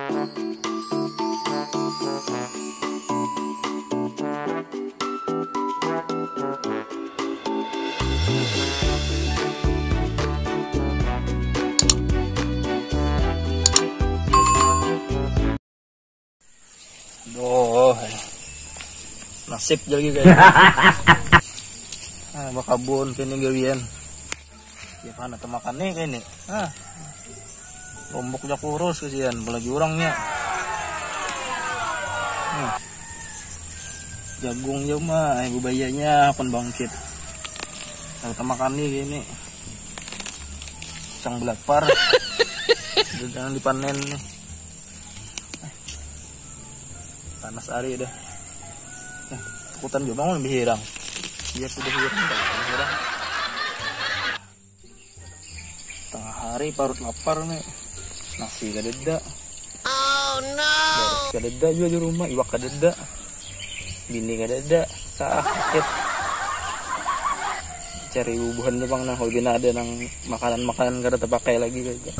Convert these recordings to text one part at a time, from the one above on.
Aduh, nasib jadi kayak bakabun kini gawian ya mana temakan nih kayak ini lomboknya kurus kesian apalagi orangnya jagungnya mah ibu bayanya akan bangkit kalau temakan nih gini cang belapar jangan dipanen nih panas hari dah. Takutan dia bangun lebih hirang. Biar sudah hirang. Tengah hari parut lapar nih. Nasi kadeda. Oh no. Beres kadeda juga di rumah, iwak kadeda. Bini kadeda, sakit. Cari bubuhan bang nah, kalau ada nang makanan-makanan kada terpakai lagi kayak.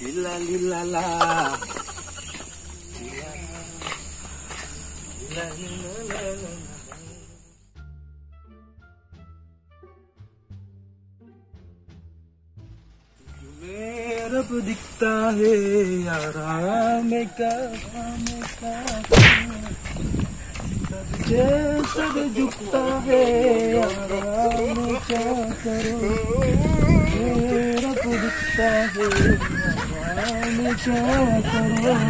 Lila lila la. Lila lila la. Mera dikta hai yara meka जैसा झुकता है आराम क्या करो मेरा तो दिखता है आराम क्या करो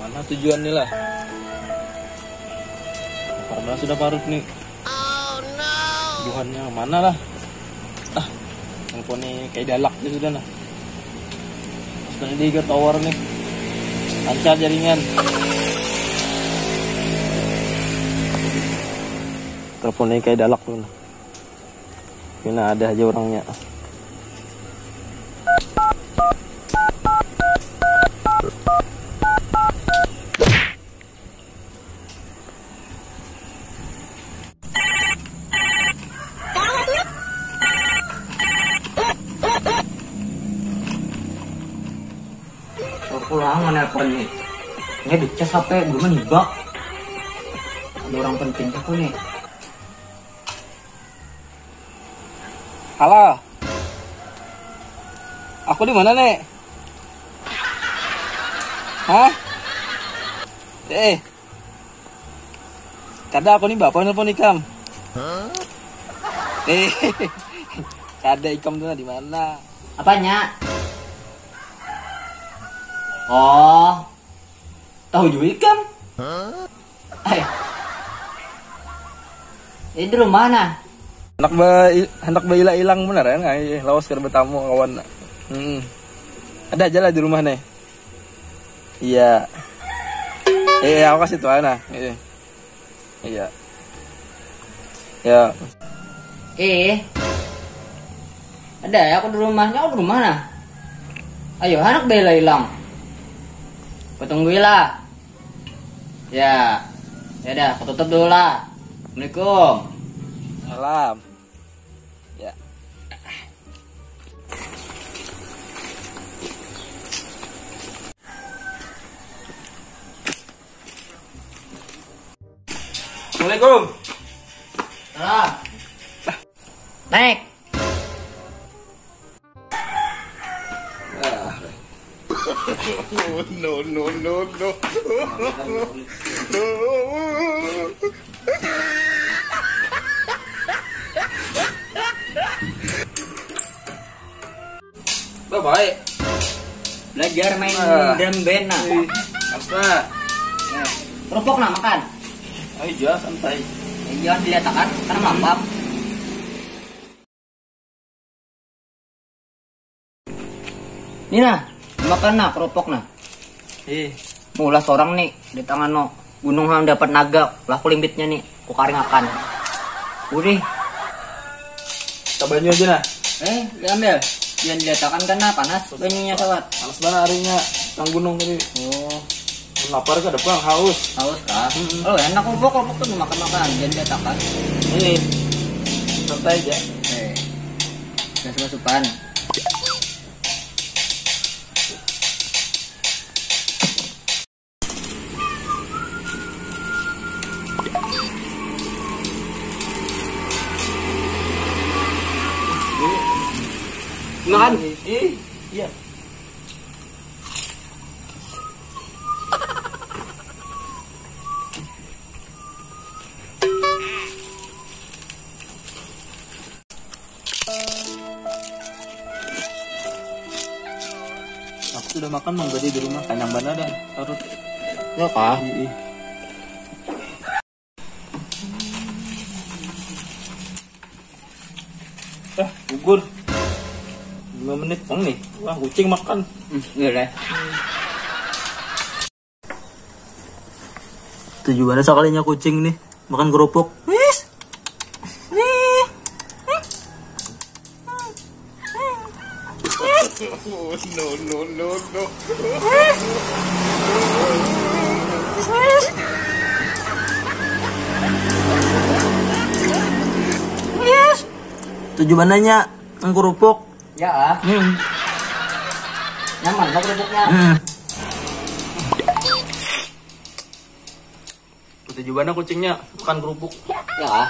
mana tujuan nih lah karena sudah parut nih tujuannya mana lah teleponnya kayak dalak nih sudah nah sudah di tower nih lancar jaringan teleponnya kayak dalak tuh. Ini ada aja orangnya. Pulang menelpon nih. Ini dicas HP belum menibak. Ada orang penting aku nih. Halo. Aku di mana, Nek? Hah? Kada aku nih bapak nelpon ikam. Kada ikam tuh di mana? Apanya? Oh. Tahu juga ikam? Ini di rumah mana? Hendak bayi hilang bener ya nggak? Lawas ke bertamu kawan. Ada aja lah di rumah nih. Iya. Aku kasih tuh anak. Iya. Ya. Ada ya aku di rumahnya. Aku di rumah nah. Ayo anak bayi hilang. Tungguin lah. Ya. Ya dah, aku tutup dulu lah. Assalamualaikum. Salam. Ya. Assalamualaikum. Salam. Naik. No. Baik. Belajar main drum band nah. Apa? Kerupuk nah makan. Ayo santai. Jangan dilihat kan karena mampam. Ini nah, makan nah kerupuk nah. Mula seorang nih di tangan no. Gunung ham dapat naga, laku limbitnya nih, ku karing akan. Udah. Kita banyu aja nah. Diambil. Jangan diletakkan karena panas banyunya sawat. Panas banget harinya, tang gunung tadi. Oh. Lapar ke depan haus. Haus kan? Oh enak kerupuk tuh makan-makan, jangan diletakkan. Ini santai aja. Gas masukan. Makan. Iya. Aku sudah makan Mang Gede di rumah kanyang bana dah tarut. Ya kah? Iya. Gugur. 5 menit Bang nih. Wah, kucing makan. Iya deh. Tujuannya sekalinya kucing nih makan kerupuk. Oh, no, no, no, no. Tujuannya makan kerupuk. Ya ah. Nyaman lah kerupuknya. Tujuannya kucingnya makan kerupuk. Ya ah.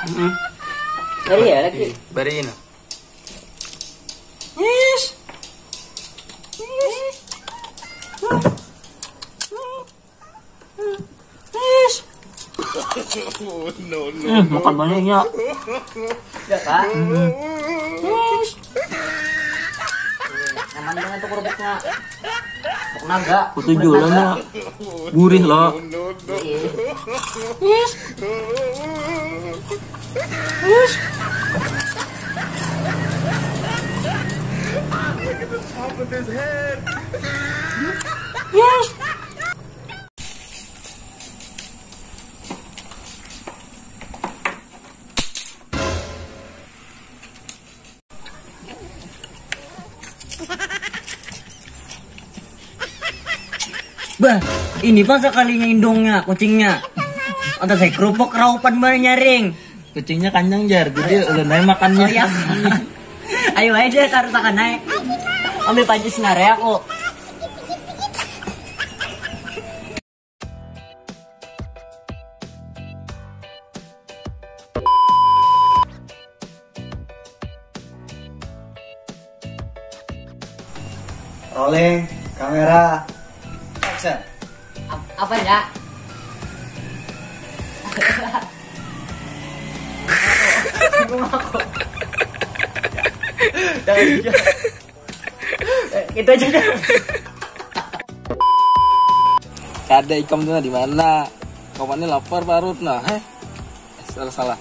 Dari ya lagi. Bariin. Oh, no, no. Makan banyaknya. Ya kah? Nyaman banget tuh kerupuknya. Kerupuk naga. Tujuannya gurih loh. No, no. Look at the top of his head. Bah, ini pas sekalinya indongnya, kucingnya. Atau saya kerupuk raupan banget nyaring. Kucingnya kanyang jar, jadi udah naik makannya. Oh ya. Ayo aja taruh tangan naik. Ambil panci sinar ya aku. Rolling, kamera, action. Apa ya? Bingung aku. Itu aja deh. Kada ikam tuh di mana? Kawannya lapar parut nah. Salah.